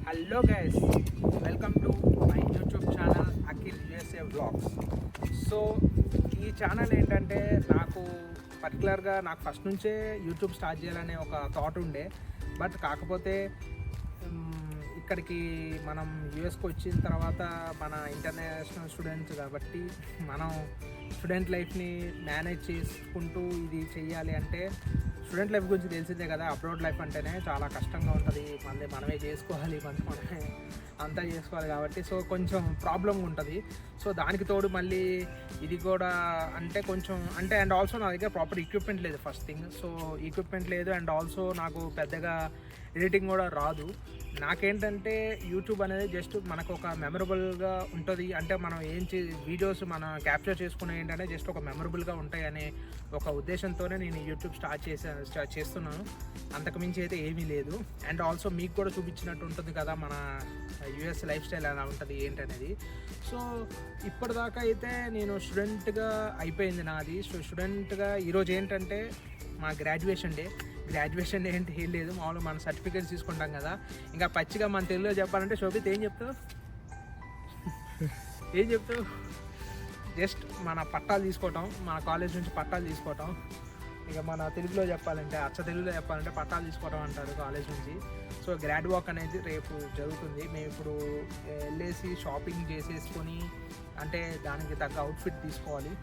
Hello guys, welcome to my YouTube channel Akhil USA vlogs. So ఈ channel ఏంటంటే నాకు పర్టికులర్గా నాకు ఫస్ట్ నుంచే యూట్యూబ్ స్టార్ట్ చేయాలనే ఒక థాట్ ఉండే. బట్ కాకపోతే ఇక్కడికి మనం యూఎస్కి వచ్చిన తర్వాత మన ఇంటర్నేషనల్ స్టూడెంట్స్ కాబట్టి మనం స్టూడెంట్ లైఫ్ని మేనేజ్ చేసుకుంటూ ఇది చెయ్యాలి అంటే స్టూడెంట్ లైఫ్ గురించి తెలిసిందే కదా. అబ్రాడ్ లైఫ్ అంటేనే చాలా కష్టంగా ఉంటుంది. మళ్ళీ మనమే చేసుకోవాలి, మనమే అంతా చేసుకోవాలి కాబట్టి సో కొంచెం ప్రాబ్లం ఉంటుంది. సో దానికి తోడు మళ్ళీ ఇది కూడా అంటే కొంచెం అంటే అండ్ ఆల్సో నా దగ్గర ప్రాపర్ ఎక్విప్మెంట్ లేదు ఫస్ట్ థింగ్. సో ఎక్విప్మెంట్ లేదు అండ్ ఆల్సో నాకు పెద్దగా ఎడిటింగ్ కూడా రాదు. నాకేంటంటే యూట్యూబ్ అనేది జస్ట్ మనకు ఒక మెమరబుల్గా ఉంటుంది. అంటే మనం వీడియోస్ మనం క్యాప్చర్ చేసుకునే ఏంటంటే జస్ట్ ఒక మెమరబుల్గా ఉంటాయి అనే ఒక ఉద్దేశంతోనే నేను యూట్యూబ్ స్టార్ట్ చేస్తున్నాను. అంతకుమించి అయితే ఏమీ లేదు. అండ్ ఆల్సో మీకు కూడా చూపించినట్టు ఉంటుంది కదా మన యూఎస్ లైఫ్ స్టైల్ ఎలా ఉంటుంది ఏంటనేది. సో ఇప్పటిదాకా అయితే నేను స్టూడెంట్గా అయిపోయింది నాది. సో స్టూడెంట్గా ఈరోజు ఏంటంటే మా గ్రాడ్యుయేషన్ డే ఏంటి ఏం లేదు, మామూలుగా మన సర్టిఫికేట్స్ తీసుకుంటాం కదా. ఇంకా పచ్చిగా మన తెలుగులో చెప్పాలంటే శోభిత్ ఏం చెప్తావు జస్ట్ మన పట్టాలు తీసుకోవటం, మన కాలేజ్ నుంచి పట్టాలు తీసుకోవటం. ఇక మన తెలుగులో చెప్పాలంటే తెలుగులో చెప్పాలంటే పట్టాలు తీసుకోవడం అంటారు కాలేజ్ నుంచి. సో గ్రాడ్ వాక్ అనేది రేపు జరుగుతుంది. మేము ఇప్పుడు వెళ్ళేసి షాపింగ్ చేసేసుకొని అంటే దానికి తగ్గ అవుట్ఫిట్ తీసుకోవాలి.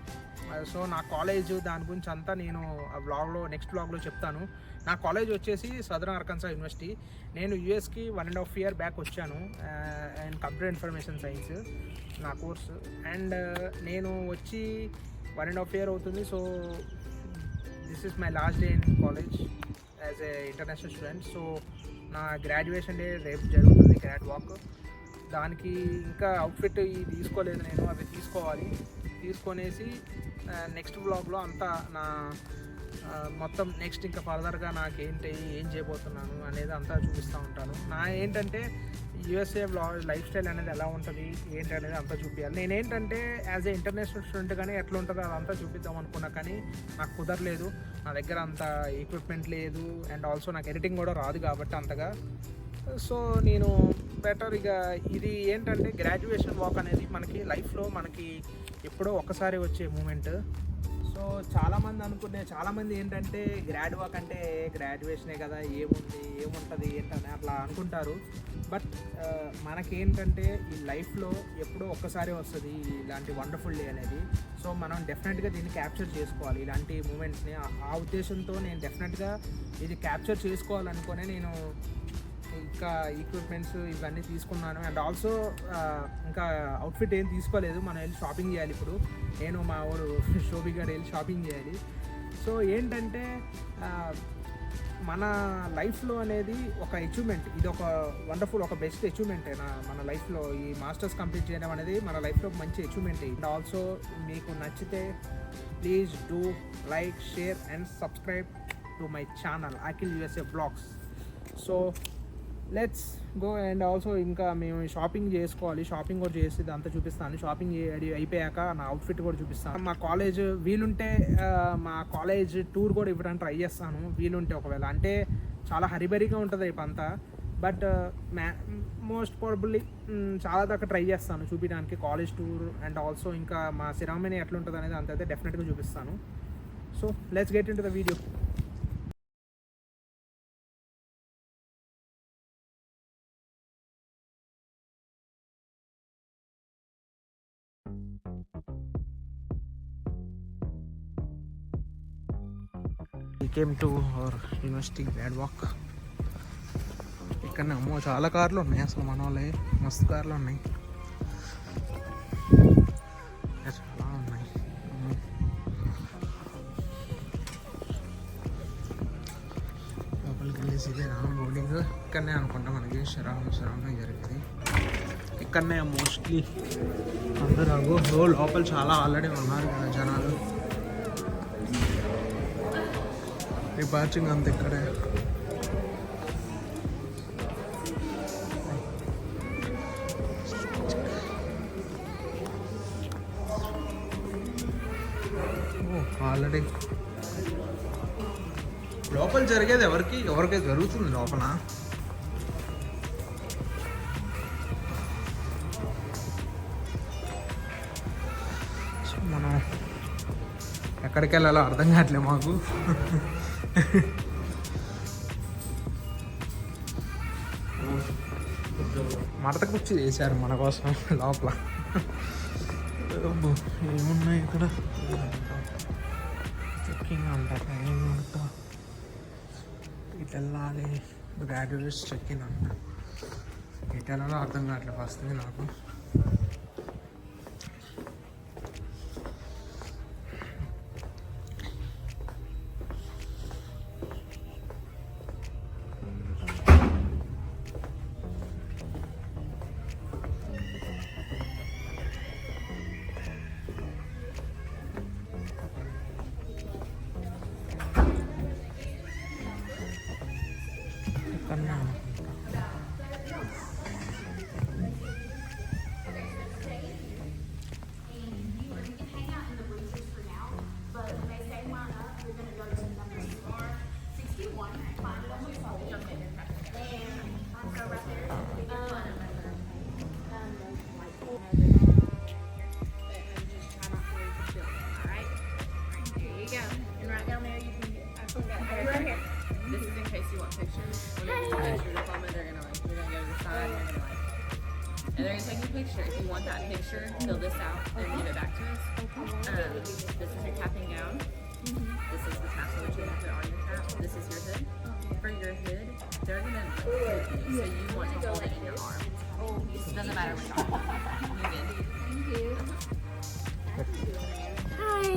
సో నా కాలేజ్ దాని గురించి అంతా నేను నెక్స్ట్ వ్లాగ్లో చెప్తాను. నా కాలేజ్ వచ్చేసి సదరన్ ఆర్కన్సా యూనివర్సిటీ. నేను యూఎస్కి 1.5 year బ్యాక్ వచ్చాను అండ్ కంప్యూటర్ ఇన్ఫర్మేషన్ సైన్స్ నా కోర్సు. అండ్ నేను వచ్చి 1.5 year అవుతుంది. So this is my last day in college as a international student. So నా గ్రాడ్యుయేషన్ డే రేపు జరుగుతుంది, గ్రాడ్ వాక్. దానికి ఇంకా అవుట్ఫిట్ తీసుకోలేదు నేను, అవి తీసుకొనేసి నెక్స్ట్ బ్లాగ్లో అంతా నా మొత్తం నెక్స్ట్ ఇంకా ఫర్దర్గా ఏం చేయబోతున్నాను అనేది అంతా చూపిస్తూ ఉంటాను. ఏంటంటే యూఎస్ఏ లైఫ్ స్టైల్ అనేది ఎలా ఉంటుంది ఏంటి అనేది అంతా చూపించాలి. నేనేంటంటే యాజ్ ఏ ఇంటర్నేషనల్ స్టూడెంట్ కానీ ఎట్లా ఉంటుందో అదంతా చూపిద్దాం అనుకున్నా, కానీ నాకు కుదరలేదు. నా దగ్గర అంత ఎక్విప్మెంట్ లేదు అండ్ ఆల్సో నాకు ఎడిటింగ్ కూడా రాదు కాబట్టి అంతగా. సో నేను బెటర్ ఇక ఇది ఏంటంటే గ్రాడ్యుయేషన్ వాక్ అనేది మనకి లైఫ్లో మనకి ఎప్పుడో ఒక్కసారి వచ్చే మూమెంట్. సో చాలామంది ఏంటంటే గ్రాడ్ వాక్ అంటే గ్రాడ్యుయేషనే కదా, ఏముంటుంది ఏంటని అట్లా అనుకుంటారు. బట్ మనకేంటంటే ఈ లైఫ్లో ఎప్పుడో ఒక్కసారి వస్తుంది ఇలాంటి వండర్ఫుల్ డే అనేది. సో మనం డెఫినెట్గా దీన్ని క్యాప్చర్ చేసుకోవాలి, ఇలాంటి మూమెంట్స్ని. ఆ ఉద్దేశంతో నేను డెఫినెట్గా ఇది క్యాప్చర్ చేసుకోవాలనుకునే నేను ఇంకా ఈక్విప్మెంట్స్ ఇవన్నీ తీసుకున్నాను. అండ్ ఆల్సో ఇంకా అవుట్ఫిట్ ఏం తీసుకోలేదు, మనం వెళ్ళి షాపింగ్ చేయాలి. ఇప్పుడు నేను మా ఊరు శోభి గారు వెళ్ళి షాపింగ్ చేయాలి. సో ఏంటంటే మన లైఫ్లో అనేది ఒక అచీవ్మెంట్, ఇది ఒక వండర్ఫుల్ ఒక బెస్ట్ అచీవ్మెంట్ మన లైఫ్లో. ఈ మాస్టర్స్ కంప్లీట్ చేయడం అనేది మన లైఫ్లో మంచి అచీవ్మెంట్. అండ్ ఆల్సో మీకు నచ్చితే please do like, share and subscribe to my channel Akhil USA vlogs. So let's go. And also ఇంకా మేము షాపింగ్ చేసుకోవాలి, షాపింగ్ కూడా చేసి అంతా చూపిస్తాను. షాపింగ్ అయిపోయాక నా అవుట్ఫిట్ కూడా చూపిస్తాను. మా కాలేజ్ వీలుంటే మా కాలేజ్ టూర్ కూడా ఇవ్వడానికి ట్రై చేస్తాను వీలుంటే, ఒకవేళ. అంటే చాలా హరిబరిగా ఉంటుంది రేపు అంతా. బట్ మోస్ట్ ప్రాబబ్లీ చాలా దాకా ట్రై చేస్తాను చూపించడానికి కాలేజ్ టూర్. అండ్ ఆల్సో ఇంకా మా సిరామనీ ఎట్లా ఉంటుంది అనేది అంతైతే డెఫినెట్గా చూపిస్తాను. So let's get in to the video. We came to our university grad walk. ఇక్కడ అమ్మో చాలా కార్లు ఉన్నాయి, అసలు మన వాళ్ళే మస్తు కార్లు ఉన్నాయి, చాలా ఉన్నాయి. లోపలికి వెళ్ళేసి ఇదే రామ్ బోర్డింగ్. ఇక్కడనే అనుకుంటా మనకి శ్రావణ జరిగేది ఇక్కడనే మోస్ట్లీ అందరూ. లోపల చాలా ఆల్రెడీ ఉన్నారు కదా జనాలు. ఈ పార్కింగ్ అంత ఇక్కడే. ఆల్రెడీ లోపల జరిగేది ఎవరికి జరుగుతుంది లోపల. ఎక్కడికి వెళ్ళాలో అర్థం కావట్లేదు మాకు. మడత కుర్చీ చేశారు మన కోసం లోపల. ఏమున్నాయి ఇక్కడ? చెక్కింగ్ అంట, ట్రైనింగ్ అంట, ఇటు వెళ్ళాలి. గ్రాడ్యుయేట్స్ చెక్కింగ్ అంట. ఇటు వెళ్ళాలో అర్థం కావట్లేదు వస్తుంది నాకు. And they're gonna take a picture. If you want that picture, fill this out and give it back to us. This is your tapping gown. This is the tassel that you have to put on your cap. This is your hood. For your hood, they're gonna hood you, so you want to hold it in your arm. It doesn't matter which arm. You good? Thank you.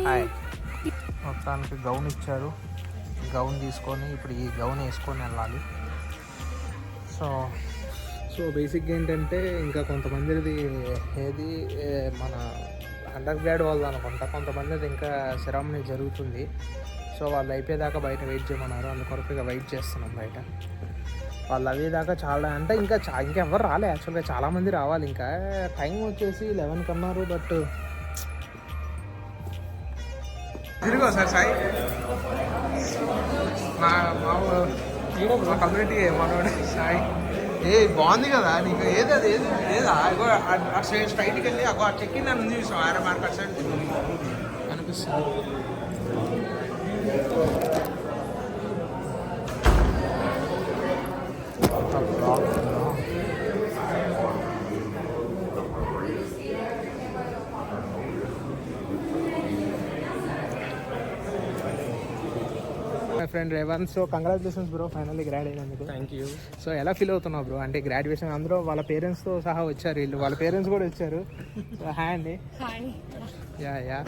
Hi. మొత్తానికి gown ఇచ్చారు. Gown తీసుకొని ఇప్పుడు ఈ gown వేసుకొని వెళ్ళాలి. So బేసిక్గా ఏంటంటే ఇంకా కొంతమందిది ఏది మన అండర్ గ్రాడ్ వాళ్ళు అనుకుంటా, కొంతమందిది ఇంకా సెరమనీ జరుగుతుంది. సో వాళ్ళు అయిపోయేదాకా బయట వెయిట్ చేయమన్నారు. అందుకొరకు ఇక వెయిట్ చేస్తున్నాం బయట. వాళ్ళు అయ్యేదాకా చాలా అంటే ఇంకా ఎవరు రాలే. యాక్చువల్గా చాలామంది రావాలి. ఇంకా టైం వచ్చేసి 11కి అన్నారు. బట్ తిరిగో సార్ సాయి మా కమ్యూనిటీ మనోడే సాయి. బాగుంది కదా నీకు? ఏది అది ఏది లేదా? అటు స్ట్రైట్కి వెళ్ళి అగో చెక్కింగ్ అని ఉంది చూసాం. ఆరో మార్కెట్ సైడ్ అనిపిస్తుంది. My friend Revanth. So congratulations bro, finally grad అయినందుకు. Thank you. సో ఎలా ఫీల్ అవుతున్నావు బ్రో? అంటే గ్రాడ్యుయేషన్ అందరూ వాళ్ళ పేరెంట్స్తో సహా వచ్చారు. వీళ్ళు వాళ్ళ పేరెంట్స్ కూడా వచ్చారు. హాయ్ అండి. యా.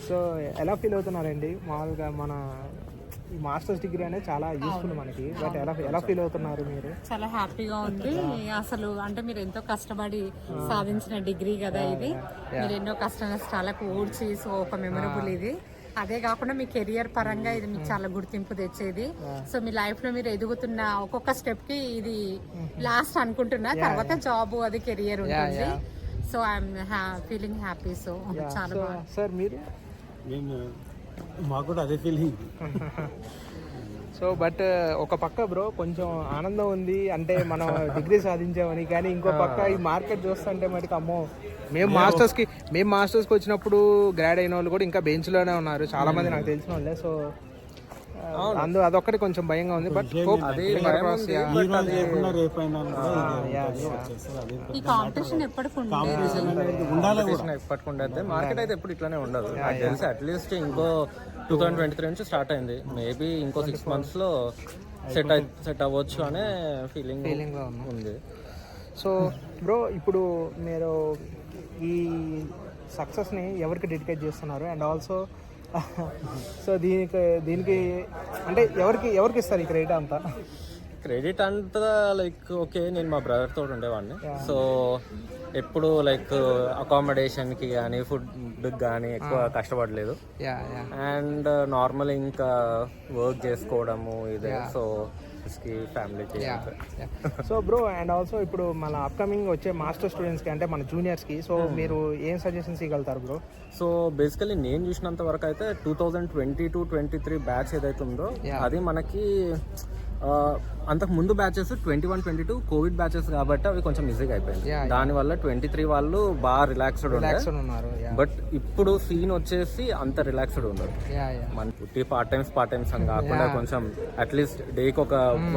సో ఎలా ఫీల్ అవుతున్నారండి? మామూలుగా మన ఈ మాస్టర్స్ డిగ్రీ అనేది చాలా యూస్ఫుల్ మనకి. బట్ ఎలా ఫీల్ అవుతున్నారు మీరు? చాలా హ్యాపీగా ఉంది అసలు. అంటే మీరు ఎంతో కష్టపడి సాధించిన డిగ్రీ కదా ఇది. మీరు ఎన్నో కష్ట నష్టాలకు ఓడ్చి, సో ఒక మెమరబుల్ ఇది. అదే కాకుండా మీ కెరియర్ పరంగా ఇది మీకు చాలా గుర్తింపు తెచ్చేది. సో మీ లైఫ్ లో మీరు ఎదుగుతున్న ఒక్కొక్క స్టెప్ కి ఇది లాస్ట్ అనుకుంటున్నా. తర్వాత జాబ్ అది కెరియర్ ఉంటుంది. So I'm feeling happy. So చాలా బాగా. సార్ మీరు? మాకు కూడా అదే ఫీలింగ్. సో బట్ ఒక పక్క బ్రో కొంచెం ఆనందం ఉంది, అంటే మనం డిగ్రీ సాధించామని. కానీ ఇంకో పక్క ఈ మార్కెట్ చూస్తుంటే మటుకు అమ్మో, మేము మాస్టర్స్కి వచ్చినప్పుడు గ్రాడ్ అయిన వాళ్ళు కూడా ఇంకా బెంచ్లోనే ఉన్నారు చాలా మంది, నాకు తెలిసిన వాళ్ళే. సో అదొక్కటి కొంచెం భయంగా ఉంది. బట్ ఈ కాంపిటీషన్ ఎప్పటికి ఉండదు. మార్కెట్ అయితే ఎప్పుడు ఇట్లానే ఉండదు. నాకు తెలిసి అట్లీస్ట్ ఇంకో 2023 నుంచి స్టార్ట్ అయింది. మేబీ ఇంకో 6 months లో సెట్ అవ్వచ్చు అనే ఫీలింగ్ ఉంది. సో బ్రో ఇప్పుడు మీరు ఈ సక్సెస్ని ఎవరికి డెడికేట్ చేస్తున్నారు? అండ్ ఆల్సో సో దీనికి అంటే ఎవరికి ఇస్తారు ఈ క్రెడిట్ అంతా? క్రెడిట్ అంతా లైక్ ఓకే, నేను మా బ్రదర్ తోటి ఉండేవాడిని. సో ఎప్పుడు లైక్ అకామిడేషన్కి కానీ ఫుడ్కి కానీ ఎక్కువ కష్టపడలేదు. అండ్ నార్మల్ ఇంకా వర్క్ చేసుకోవడము ఇదే. సో ఫ్యామిలీకి. సో బ్రో అండ్ ఆల్సో ఇప్పుడు మన అప్కమింగ్ వచ్చే మాస్టర్ స్టూడెంట్స్కి అంటే మన జూనియర్స్కి సో మీరు ఏం సజెషన్స్ ఇవ్వగలుగుతారు బ్రో? సో బేసికలీ నేను చూసినంత వరకు అయితే 2022-23 బ్యాచ్ ఏదైతే ఉందో అది మనకి అంతకు ముందు బ్యాచెస్ 21, 22 కోవిడ్ బ్యాచెస్ కాబట్టి అవి కొంచెం ఈజీగా అయిపోయింది. Yeah, దానివల్ల 23 వాళ్ళు బాగా రిలాక్స్డ్ ఉన్నారు. బట్ ఇప్పుడు సీన్ వచ్చేసి అంత రిలాక్స్డ్ ఉండదు. మన పుట్టి పార్ట్ టైమ్స్ అని కాకుండా కొంచెం అట్లీస్ట్ డేకి ఒక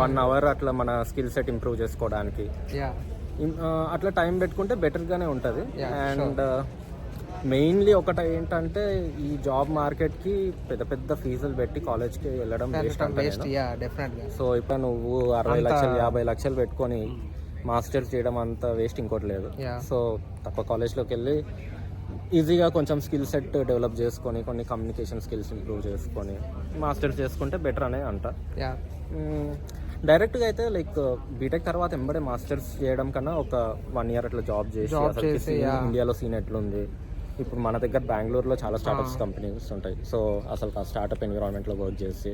1 hour అట్లా మన స్కిల్ సెట్ ఇంప్రూవ్ చేసుకోవడానికి అట్లా టైం పెట్టుకుంటే బెటర్గానే ఉంటుంది. అండ్ మెయిన్లీ ఒకటి ఏంటంటే ఈ జాబ్ మార్కెట్కి పెద్ద ఫీజులు పెట్టి కాలేజ్కి వెళ్ళడం వేస్ట్. సో ఇప్పుడు నువ్వు 60 లక్షలు 50 లక్షలు పెట్టుకొని మాస్టర్స్ చేయడం అంత వేస్ట్ ఇంకోటి లేదు. సో తక్కువ కాలేజ్లోకి వెళ్ళి ఈజీగా కొంచెం స్కిల్ సెట్ డెవలప్ చేసుకొని కొన్ని కమ్యూనికేషన్ స్కిల్స్ ఇంప్రూవ్ చేసుకొని మాస్టర్స్ చేసుకుంటే బెటర్ అనే అంట. డైరెక్ట్గా అయితే లైక్ బీటెక్ తర్వాత ఎంబడే మాస్టర్స్ చేయడం కన్నా ఒక 1 year అట్లా జాబ్ చేసి ఇండియాలో సీన్ ఎట్లుంది, ఇప్పుడు మన దగ్గర బెంగళూరులో చాలా స్టార్టప్స్ కంపెనీస్ ఉంటాయి. సో అసలు ఆ స్టార్టప్ ఎన్విరాన్మెంట్లో వర్క్ చేసి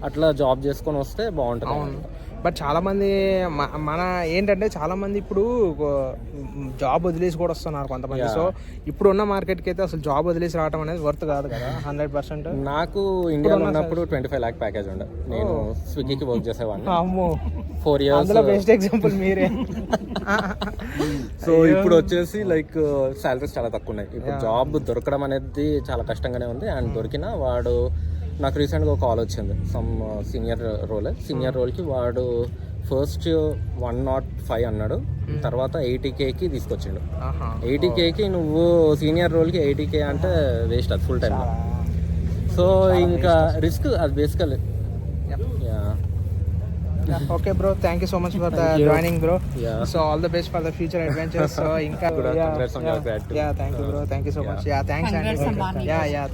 అట్లా జాబ్ చేసుకొని వస్తే బాగుంటుంది. బట్ చాలామంది మన ఏంటంటే చాలామంది ఇప్పుడు జాబ్ వదిలేసి కూడా వస్తున్నారు కొంతమంది. సో ఇప్పుడు ఉన్న మార్కెట్కి అయితే అసలు జాబ్ వదిలేసి రావడం అనేది వర్త్ కాదు కదా 100%. నాకు ఇండియాలో ఉన్నప్పుడు 25 lakh ప్యాకేజ్ ఉండే. నేను స్విగ్గీకి వర్క్ చేసేవాడిని 4 years. అందులో బెస్ట్ ఎగ్జాంపుల్ మీరే. సో ఇప్పుడు వచ్చేసి లైక్ సాలరీస్ చాలా తక్కువ ఉన్నాయి. ఇప్పుడు జాబ్ దొరకడం అనేది చాలా కష్టంగానే ఉంది. అండ్ దొరికినా వాడు నాకు రీసెంట్గా ఒక కాల్ వచ్చింది సమ్ సీనియర్ రోల్కి వాడు ఫస్ట్ 105 అన్నాడు, తర్వాత 80Kకి తీసుకొచ్చిండు. 80Kకి నువ్వు సీనియర్ రోల్కి 80K అంటే వేస్ట్, అది ఫుల్ టైం. సో ఇంకా రిస్క్ అది బేసికల్. Okay bro, thank you so much for the joining bro. So all the best for the future adventures. So inka congrats on your grad too. Thank you bro, thank you so much. Thanks and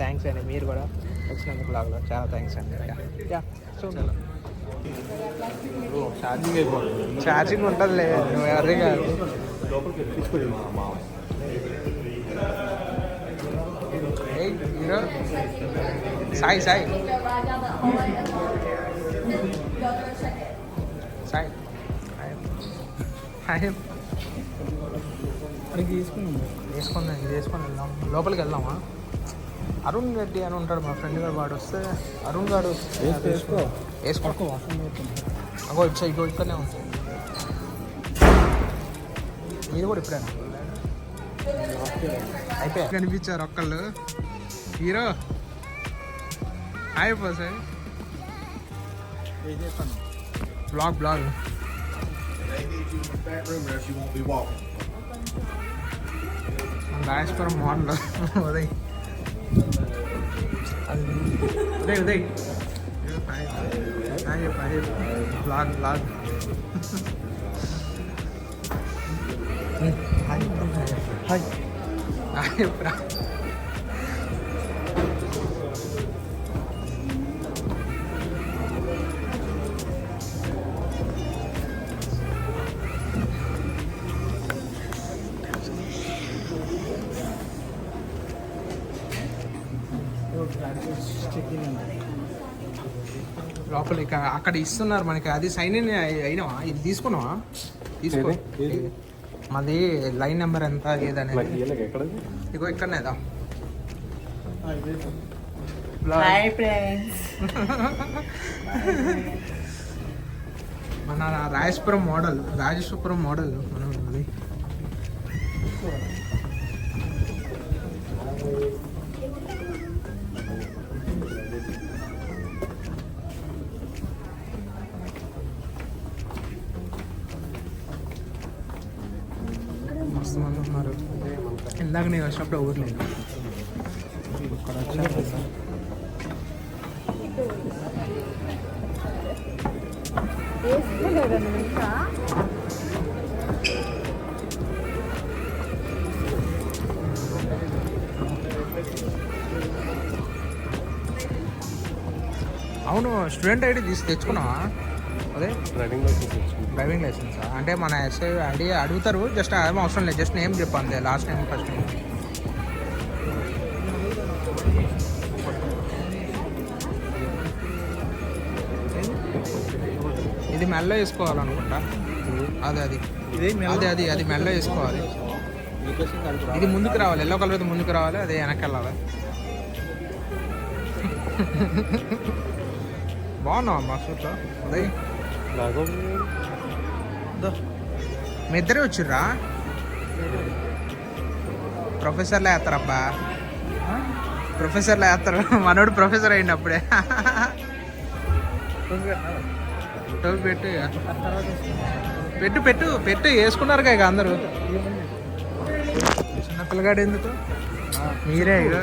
thanks and meer kuda వచ్చినందుకు vlog lo చాలా thanks and so bro charging ఉంటదిలే, నువ్వు ఎవరి కాదు. hey hero Sai Sai వేసుకుందాం వెళ్దాం, లోపలికి వెళ్దామా? అరుణ్ రెడ్డి అని ఉంటాడు మా ఫ్రెండ్ గారు, వాడు వస్తే అరుణ్ గారు వేసుకో అగో ఇగో ఇక్కడనే ఉంటుంది. మీరు కూడా ఇప్పుడేనా అయిపోయా కనిపించారు ఒక్కళ్ళు. హీరో అయిపో sir blog Rajeswaram model Uday blog లోపల అక్కడ ఇస్తున్నారు మనకి, అది సైన్ ఇన్ అయినావా? ఇది తీసుకున్నావా? తీసుకో. మాది లైన్ నెంబర్ ఎంత ఏదనేది ఇగో ఇక్కడనేదా. మన రాజేశ్వరం మోడల్ మనం అది మస్తు మంది ఉన్నారు. ఇందాక నేను వచ్చినప్పుడు ఊరు లేదు, ఇక్కడ వచ్చాను. అవును, స్టూడెంట్ ఐడి తెచ్చుకున్నావా? అదే డ్రైవింగ్ లైసెన్స్ అంటే మన ఎస్ఐ ఐడి అడుగుతారు, జస్ట్ ఏమో అవసరం లేదు, జస్ట్ నేమ్ చెప్పు అంతే, లాస్ట్ నేమ్ ఫస్ట్ నేమ్. ఇది మెల్ల వేసుకోవాలనుకుంటా, అది మెల్ల వేసుకోవాలి. ఇది ముందుకు రావాలి, ఎల్లో కలర్ అయితే ముందుకు రావాలి, అదే వెనక్కి వెళ్ళాలి. బాగున్నావమ్మా సూట్లో అదే. నాకు మీ ఇద్దరే వచ్చిర్రా ప్రొఫెసర్లే వేస్తారబ్బా ప్రొఫెసర్లే వేస్తారు మనోడు ప్రొఫెసర్ అయింది అప్పుడే టోపీ పెట్టు ఇక. పెట్టు పెట్టు పెట్టు వేసుకున్నారు ఇక అందరూ చిన్న పిల్లగాడు ఎందుకు మీరే ఇక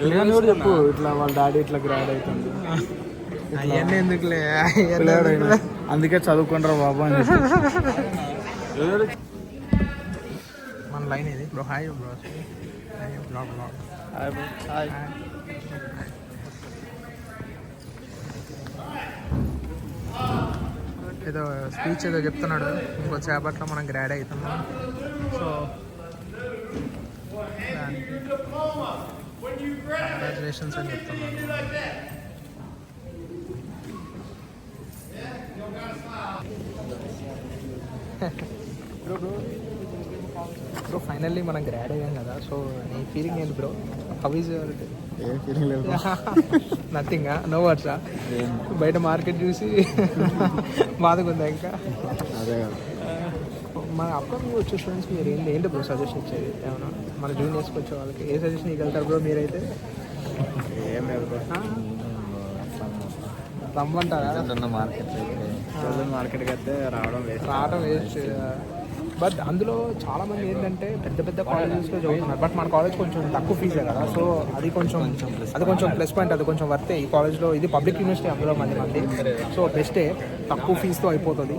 పిల్లగాని కూడా చెప్పు ఇట్లా వాళ్ళ డాడీ ఇట్లా గ్రాడ్ అవుతుంది అవన్నీ ఎందుకులే అందుకే చదువుకుంటారా బాబు అని చెప్పి. మన లైన్ ఇది bro hi bro blog blog ఏదో స్పీచ్ ఏదో చెప్తున్నాడు ఇంకొచ్చేపట్లో మనం గ్రాడ్ అవుతున్నాం సో కంగ్రాచులేషన్స్ అని చెప్తున్నాను బ్రో ఫైనల్లీ మనం గ్రాడ్ అయ్యాం కదా సో నీ ఫీలింగ్ ఏంటి బ్రో హౌ ఈజ్ యువర్ ఏం ఫీలింగ్ లేదు నథింగ్ నో వర్డ్సా బయట మార్కెట్ చూసి బాధకుందా ఇంకా అదే కదా మన అప్కమింగ్ వచ్చే స్టూడెంట్స్కి మీరు ఏంటి బ్రో సజెషన్ ఇచ్చేది ఏమన్నా మన జూనియర్స్కి వచ్చే వాళ్ళకి ఏ సజెషన్ ఇవ్వగలుగుతారు బ్రో మీరైతే ఏం లేదు రమ్మంటారా మార్కెట్కి అయితే రావడం లేదు రావడం వేస్ట్ బట్ అందులో చాలామంది ఏంటంటే పెద్ద పెద్ద కాలేజెస్లో చదువుతున్నారు బట్ మన కాలేజ్ కొంచెం తక్కువ ఫీజే కదా సో అది కొంచెం ప్లస్ పాయింట్ అది కొంచెం వర్తే ఈ కాలేజ్లో ఇది పబ్లిక్ యూనివర్సిటీ అందులో మంది సో బెస్టే తక్కువ ఫీజుతో అయిపోతుంది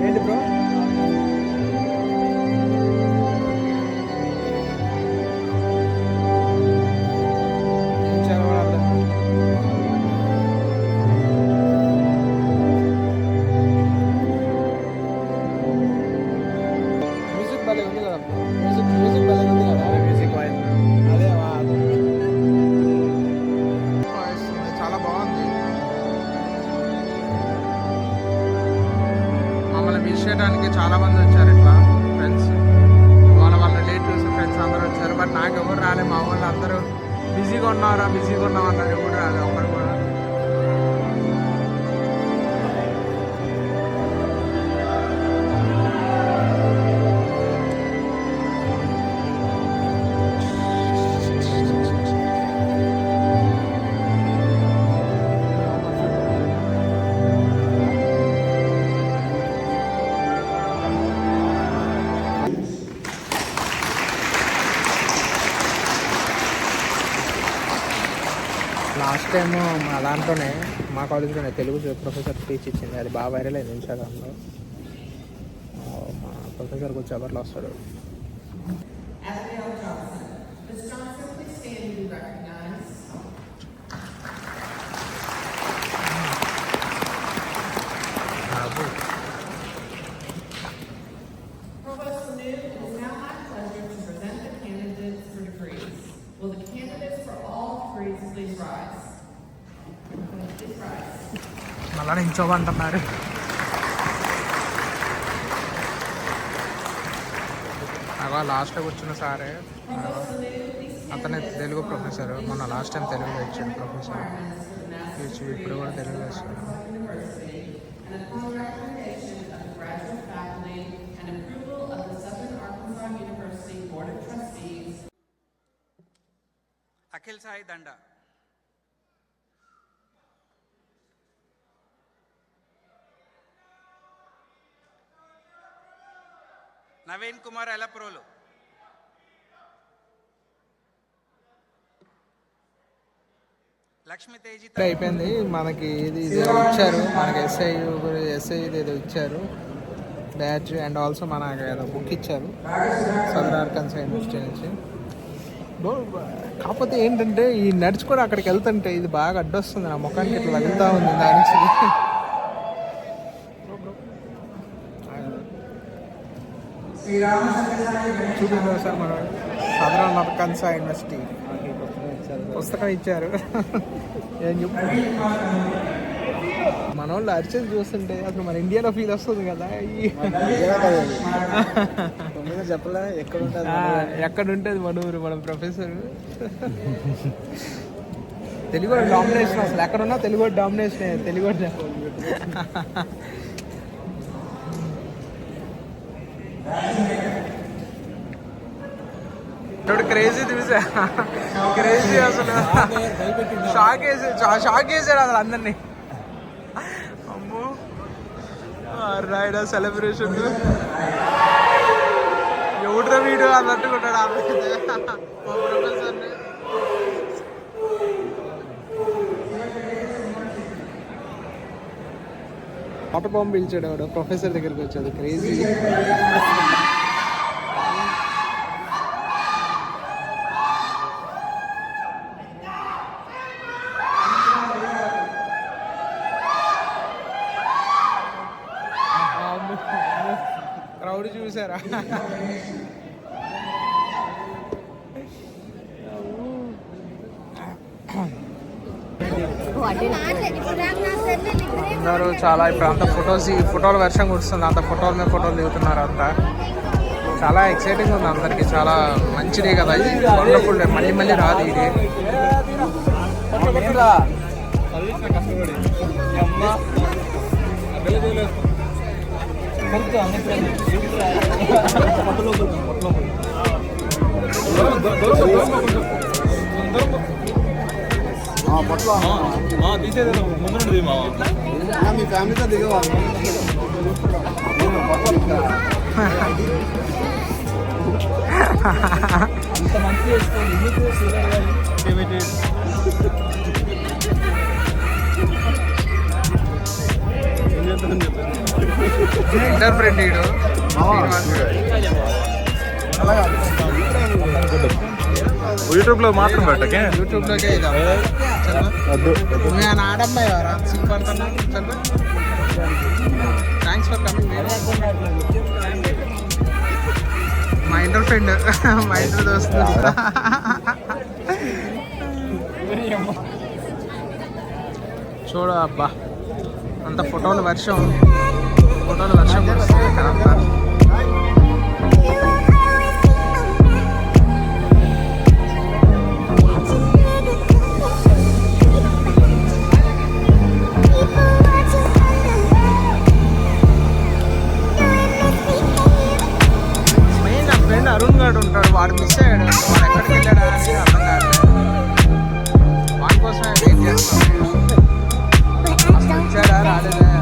ఏంటి బ్రో మ్యూజిక్ భలే ఉంది కదా మ్యూజిక్ భలే ఉంది కదా మ్యూజిక్ వైజ్ అదే చాలా బాగుంది మమ్మల్ని మిస్ చేయడానికి చాలా మంది వచ్చారు ఇట్లా ఫ్రెండ్స్ వాళ్ళ రిలేటివ్స్ ఫ్రెండ్స్ అందరూ వచ్చారు బట్ నాకు ఎవరు రాలే మా వాళ్ళు అందరూ బిజీగా ఉన్నారా బిజీగా ఉన్నామన్నారు ఎవరు రాలేదు ఒక్కరు కూడా లాస్ట్ టైం మా దాంట్లోనే మా కాలేజ్లోనే తెలుగు ప్రొఫెసర్ స్పీచ్ ఇచ్చింది అది బాగా వైరల్ అయింది ఇన్స్టాగ్రామ్లో మా ప్రొఫెసర్కి వచ్చి ఎవరిలో వస్తాడు Provost Sanu, it is now my pleasure to present the candidates for degrees. Will the candidates for all degrees please rise? Please rise. మళ్ళా నించోమంటున్నారు అలా లాస్ట్లో కూర్చున్న సారే అతనే తెలుగు ప్రొఫెసర్ మొన్న లాస్ట్ టైం తెలుగులో ఇచ్చాడు ప్రొఫెసర్ ఇప్పుడు కూడా తెలుగులో ఇచ్చాడు And upon recommendation of the graduate faculty and approval of the Southern Arkansas University Board of Trustees, Akhil Sai దండ నవీన్ కుమార్ ఎలప్రోలు లక్ష్మీ తేజి అయిపోయింది మనకి ఇది ఇచ్చారు మనకి ఎస్ఐ ఏదో ఇచ్చారు బ్యాచ్ అండ్ ఆల్సో మనకి ఏదో బుక్ ఇచ్చారు సదర్ ఆర్కన్సా యూనివర్సిటీ నుంచి కాకపోతే ఏంటంటే ఈ నడుచుకొని అక్కడికి వెళ్తుంటే ఇది బాగా అడ్డొస్తుంది నా ముఖానికి ఇట్లా తగులుతూ ఉంది దాని చూపించారు సార్ మనం సదరన్ ఆర్కన్సా యూనివర్సిటీ పుస్తకం ఇచ్చారు ఏం చెప్పు మన వాళ్ళు అరిచేది చూస్తుంటే అసలు మన ఇండియాలో ఫీల్ వస్తుంది కదా చెప్పలే ఎక్కడ ఉంటుంది ఎక్కడ ఉంటుంది మన ఊరు మన ప్రొఫెసర్ తెలుగు డామినేషన్ అసలు ఎక్కడున్నా తెలుగు డామినేషన్ తెలుగు ఇప్పుడు క్రేజీ చూసా క్రేజీ అసలు షాక్ వేసాడు అసలు అందరినీ అమ్మో రైడర్ సెలబ్రేషన్ ఎవడ్రా వీడియో అన్నట్టుకుంటాడు మా ప్రొఫెసర్ని వాటర్ బాంబు పిలిచాడు వాడు ప్రొఫెసర్ దగ్గరికి వచ్చాడు క్రేజీ క్రౌడ్ చూసారా అందరూ చాలా ఇప్పుడు అంత ఫోటోల వర్షం కురుస్తుంది అంత ఫోటోల మీద ఫోటోలు దిగుతున్నారు అంతా చాలా ఎక్సైటింగ్ ఉంది అందరికి చాలా మంచి డే కదా ఇది వండర్ఫుల్ డే మళ్ళీ మళ్ళీ రాదు ఈ డే మీ ఫ్యామిలీతో దిగవా అంత మంచి ఇంటర్ ఫ్రెండ్ వీడు యూట్యూబ్లో మాత్రం పెట్టకే యూట్యూబ్లోకే ఇది నేను ఆడమ్మాయి వారా సిగ్గుపడుతున్నా చల్లు థ్యాంక్స్ ఫర్ కమింగ్ మా ఇంటర్ ఫ్రెండ్ మా ఇంటర్ దోస్తు చూడు అబ్బా అంత ఫోటోల వర్షం కురుస్తుంది ఇక్కడ అంతా అరుణ్ గారు ఉంటాడు వాడు మిస్ అయ్యాడు వాడు ఎక్కడికి వెళ్ళాడా అని అర్థం కావట్లేదు వాడి కోసమే వెయిట్ చేస్తాను అసలు వచ్చాడా రాలేదా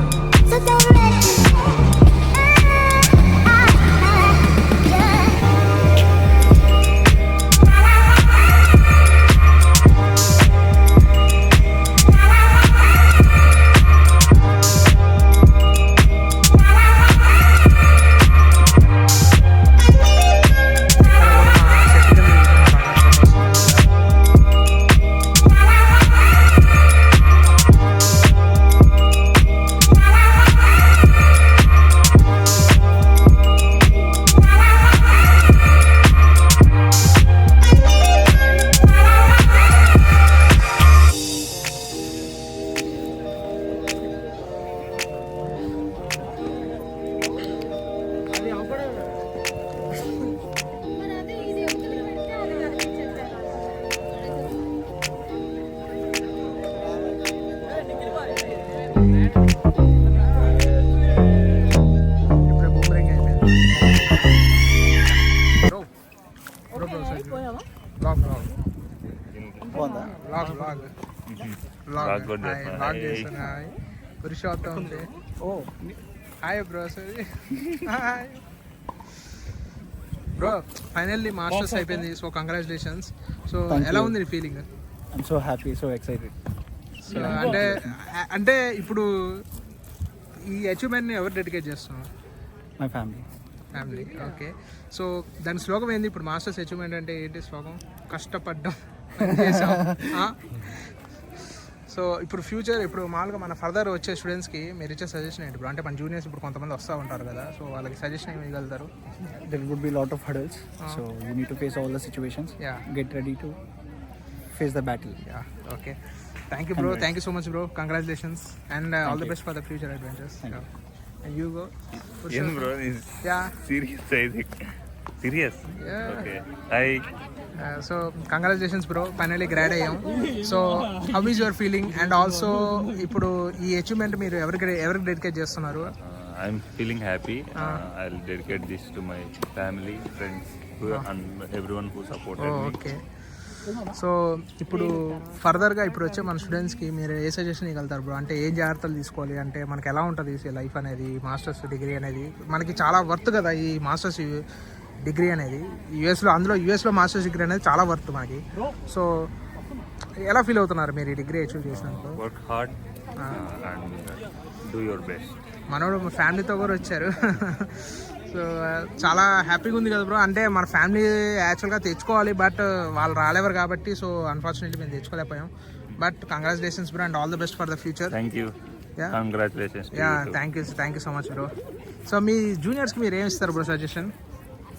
పురుషోత్తం ఉంది హాయ్ బ్రో సరే హాయ్ బ్రో ఫైనల్లీ మాస్టర్స్ అయిపోయింది సో కంగ్రాచులేషన్స్ సో ఎలా ఉంది నీ feeling I'm so happy so excited so అంటే ఇప్పుడు ఈ అచీవ్మెంట్ని ఎవరు డెడికేట్ చేస్తున్నారు మై ఫ్యామిలీ ఓకే సో దాని శ్లోకం ఏంది ఇప్పుడు మాస్టర్స్ అచీవ్మెంట్ అంటే ఏంటి శ్లోకం కష్టపడ్డం చేసాం సో ఇప్పుడు ఫ్యూచర్ ఇప్పుడు మామూలుగా మన ఫర్దర్ వచ్చే స్టూడెంట్స్కి మీరు ఇచ్చే సజెషన్ ఏంటి ఇప్పుడు అంటే మన జూనియర్స్ ఇప్పుడు కొంతమంది వస్తూ ఉంటారు కదా సో వాళ్ళకి సజెషన్ ఏమి ఇవ్వగలుగుతారు there would be lot of hurdles so you need to face all the situations get ready to face the battle okay Thank you, bro. Thank you so much, bro. Congratulations. And all the best for the future adventures. Yeah. And you go. What's your- bro, is Yeah. serious, I think. Serious? Yeah. Okay. So congratulations, bro. Finally grad అయ్యాం. So how is your feeling? And also ఇప్పుడు ఈ achievement మీరు ఎవరికి dedicate చేస్తున్నారు? I'm feeling happy. I'll dedicate this to my family, friends, and everyone who supported me. Okay. So ఇప్పుడు ఫర్దర్గా ఇప్పుడు వచ్చే మన స్టూడెంట్స్కి మీరు ఏ సజెషన్ ఇవ్వగలుగుతారు బ్రో? అంటే ఏం జాగ్రత్తలు తీసుకోవాలి, అంటే మనకి ఎలా ఉంటుంది లైఫ్ అనేది, మాస్టర్స్ డిగ్రీ అనేది మనకి చాలా వర్త్ కదా ఈ మాస్టర్స్ డిగ్రీ అనేది. యూఎస్లో మాస్టర్స్ డిగ్రీ అనేది చాలా వర్త్ మనకి. సో ఎలా ఫీల్ అవుతున్నారు మీరు ఈ డిగ్రీ అచీవ్ చేసినందుకు? Work hard and do your best. మనోడు ఫ్యామిలీతో కూడా వచ్చారు. సో చాలా హ్యాపీగా ఉంది కదా బ్రో. అంటే మన ఫ్యామిలీ యాక్చువల్గా తెచ్చుకోవాలి, బట్ వాళ్ళు రాలేవారు కాబట్టి సో అన్ఫార్చునేట్లీ మేము తెచ్చుకోలేకపోయాం. But congratulations bro and all the best for the future. Thank you. Yeah. Congratulations to ya you too. Thank you so much bro. So మీ జూనియర్స్కి మీరు ఏమి ఇస్తారు bro suggestion?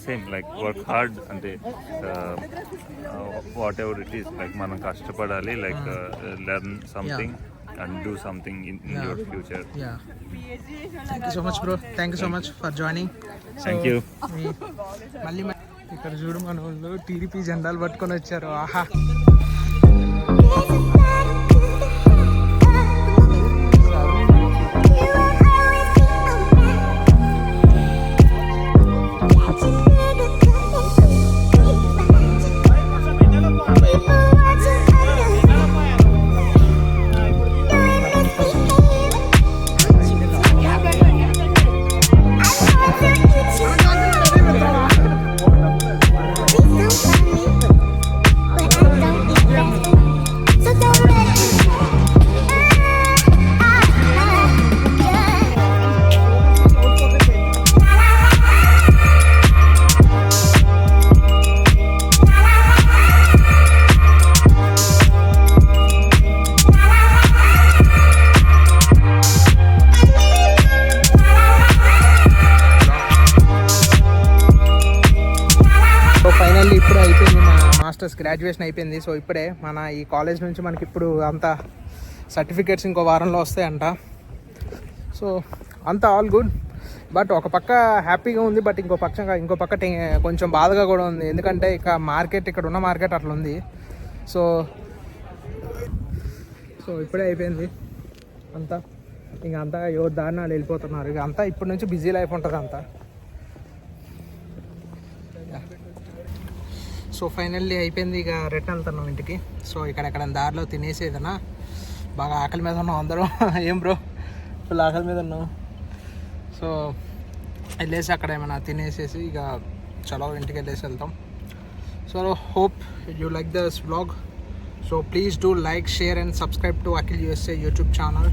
Same, like work hard అంటే whatever it is, like మనం కష్టపడాలి, like learn something and do something in your future. Yeah thank you so much bro. Thank you so much for joining. Thank you. మళ్ళీ ఇక్కడ చూడు మన వాళ్ళు TDP జెండాలు పట్టుకొని వచ్చారు. ఆహా. ఫైనల్లీ ఇప్పుడు అయిపోయింది మా మాస్టర్స్ గ్రాడ్యుయేషన్ అయిపోయింది. సో ఇప్పుడే మన ఈ కాలేజ్ నుంచి మనకి ఇప్పుడు అంత సర్టిఫికేట్స్ ఇంకో వారంలో వస్తాయంట. సో అంతా ఆల్ గుడ్. బట్ ఒక పక్క హ్యాపీగా ఉంది, బట్ ఇంకో పక్క కొంచెం బాధగా కూడా ఉంది. ఎందుకంటే ఇక్కడ ఉన్న మార్కెట్ అట్లా ఉంది. సో ఇప్పుడే అయిపోయింది అంతా. ఇంక అంతా ఎవరి దారిన వాళ్ళు వెళ్ళిపోతున్నారు. ఇక అంతా ఇప్పటి నుంచి బిజీ లైఫ్ ఉంటుంది అంతా. సో ఫైనల్లీ అయిపోయింది. ఇక రిటర్న్ వెళ్తున్నాం ఇంటికి. సో ఇక్కడ దారిలో తినేసి ఏదైనా బాగా ఆకలి మీద ఉన్నాం అందరం. ఏం బ్రో ఫుల్ ఆకలి మీద ఉన్నాం. సో వెళ్ళేసి అక్కడ ఏమైనా తినేసేసి ఇక చలో ఇంటికి వెళ్ళేసి వెళ్తాం. So hope you like this vlog. So please do like, share and subscribe to Akhil USA YouTube channel.